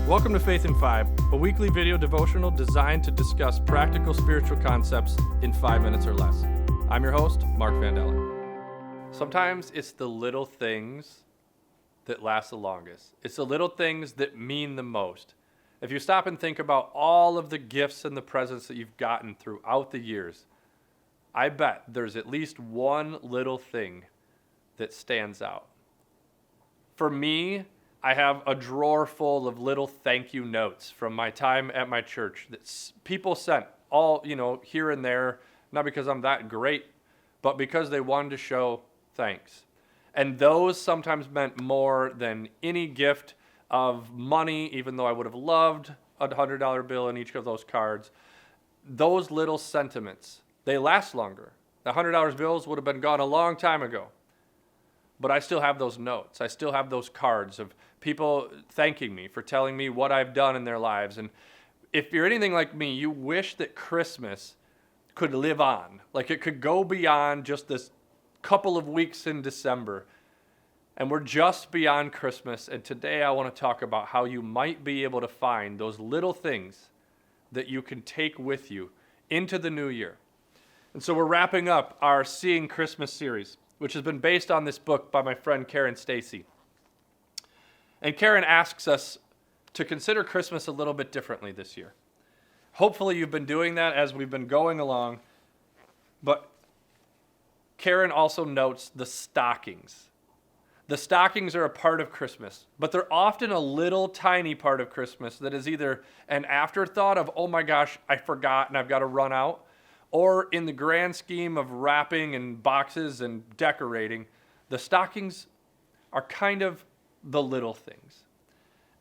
Welcome to Faith in 5, a weekly video devotional designed to discuss practical spiritual concepts in 5 minutes or less. I'm your host, Mark Vandella. Sometimes it's the little things that last the longest. It's the little things that mean the most. If you stop and think about all of the gifts and the presents that you've gotten throughout the years, I bet there's at least one little thing that stands out. For me, I have a drawer full of little thank you notes from my time at my church that people sent all, here and there, not because I'm that great, but because they wanted to show thanks. And those sometimes meant more than any gift of money, even though I would have loved a $100 bill in each of those cards. Those little sentiments, they last longer. The $100 bills would have been gone a long time ago. But I still have those notes. I still have those cards of people thanking me for telling me what I've done in their lives. And if you're anything like me, you wish that Christmas could live on. Like it could go beyond just this couple of weeks in December. And we're just beyond Christmas. And today I want to talk about how you might be able to find those little things that you can take with you into the new year. And so we're wrapping up our Seeing Christmas series, which has been based on this book by my friend Karen Stacy. And Karen asks us to consider Christmas a little bit differently this year. Hopefully you've been doing that as we've been going along. But Karen also notes the stockings. The stockings are a part of Christmas, but they're often a little tiny part of Christmas that is either an afterthought of, oh my gosh, I forgot and I've got to run out, or in the grand scheme of wrapping and boxes and decorating, the stockings are kind of the little things.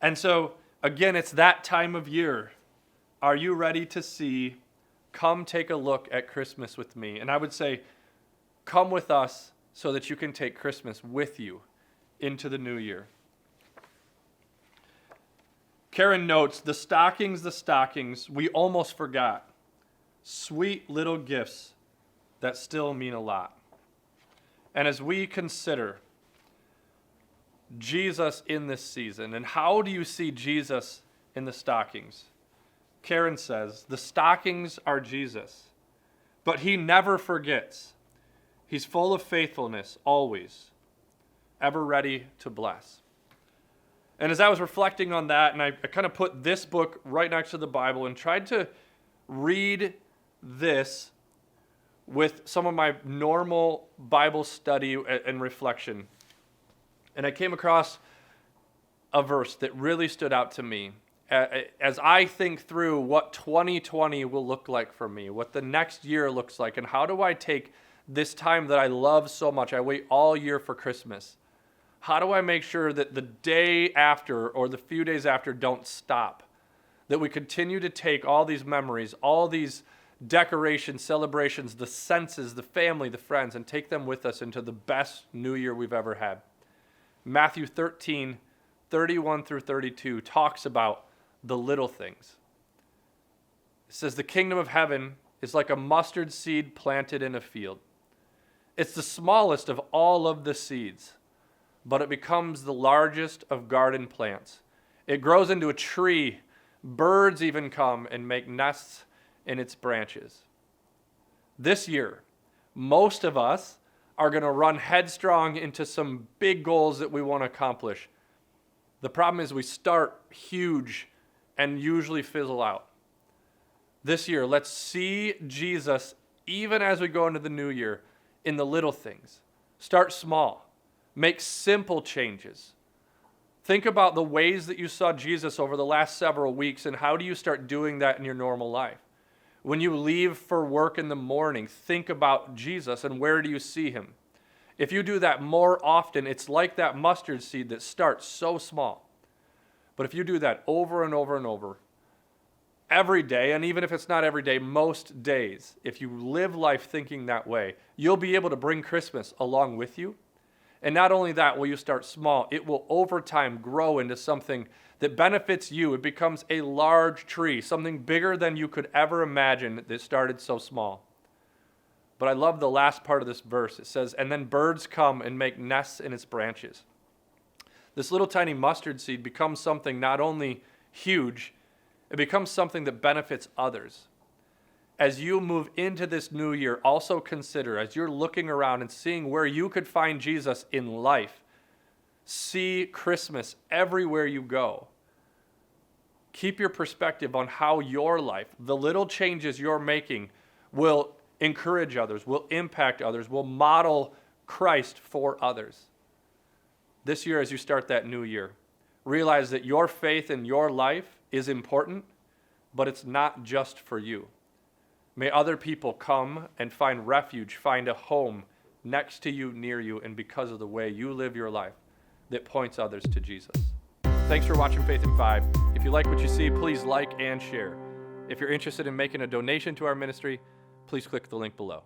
And so, again, it's that time of year. Are you ready to see? Come take a look at Christmas with me. And I would say, come with us so that you can take Christmas with you into the new year. Karen notes, the stockings, we almost forgot. Sweet little gifts that still mean a lot. And as we consider Jesus in this season, and how do you see Jesus in the stockings? Karen says, the stockings are Jesus, but he never forgets. He's full of faithfulness, always, ever ready to bless. And as I was reflecting on that, and I kind of put this book right next to the Bible and tried to read this with some of my normal Bible study and reflection. And I came across a verse that really stood out to me as I think through what 2020 will look like for me, what the next year looks like, and how do I take this time that I love so much, I wait all year for Christmas. How do I make sure that the day after or the few days after don't stop? That we continue to take all these memories, all these decorations, celebrations, the senses, the family, the friends, and take them with us into the best new year we've ever had. Matthew 13, 31 through 32 talks about the little things. It says, the kingdom of heaven is like a mustard seed planted in a field. It's the smallest of all of the seeds, but it becomes the largest of garden plants. It grows into a tree. Birds even come and make nests in its branches. This year, most of us are going to run headstrong into some big goals that we want to accomplish. The problem is we start huge and usually fizzle out. This year, let's see Jesus, even as we go into the new year, in the little things. Start small. Make simple changes. Think about the ways that you saw Jesus over the last several weeks, and how do you start doing that in your normal life? When you leave for work in the morning, think about Jesus and where do you see him? If you do that more often, it's like that mustard seed that starts so small. But if you do that over and over and over, every day, and even if it's not every day, most days, if you live life thinking that way, you'll be able to bring Christmas along with you. And not only that, will you start small, it will over time grow into something that benefits you. It becomes a large tree, something bigger than you could ever imagine that started so small. But I love the last part of this verse. It says, and then birds come and make nests in its branches. This little tiny mustard seed becomes something not only huge, it becomes something that benefits others. As you move into this new year, also consider, as you're looking around and seeing where you could find Jesus in life, see Christmas everywhere you go. Keep your perspective on how your life, the little changes you're making, will encourage others, will impact others, will model Christ for others. This year, as you start that new year, realize that your faith in your life is important, but it's not just for you. May other people come and find refuge, find a home next to you, near you, and because of the way you live your life that points others to Jesus. Thanks for watching Faith in 5. If you like what you see, please like and share. If you're interested in making a donation to our ministry, please click the link below.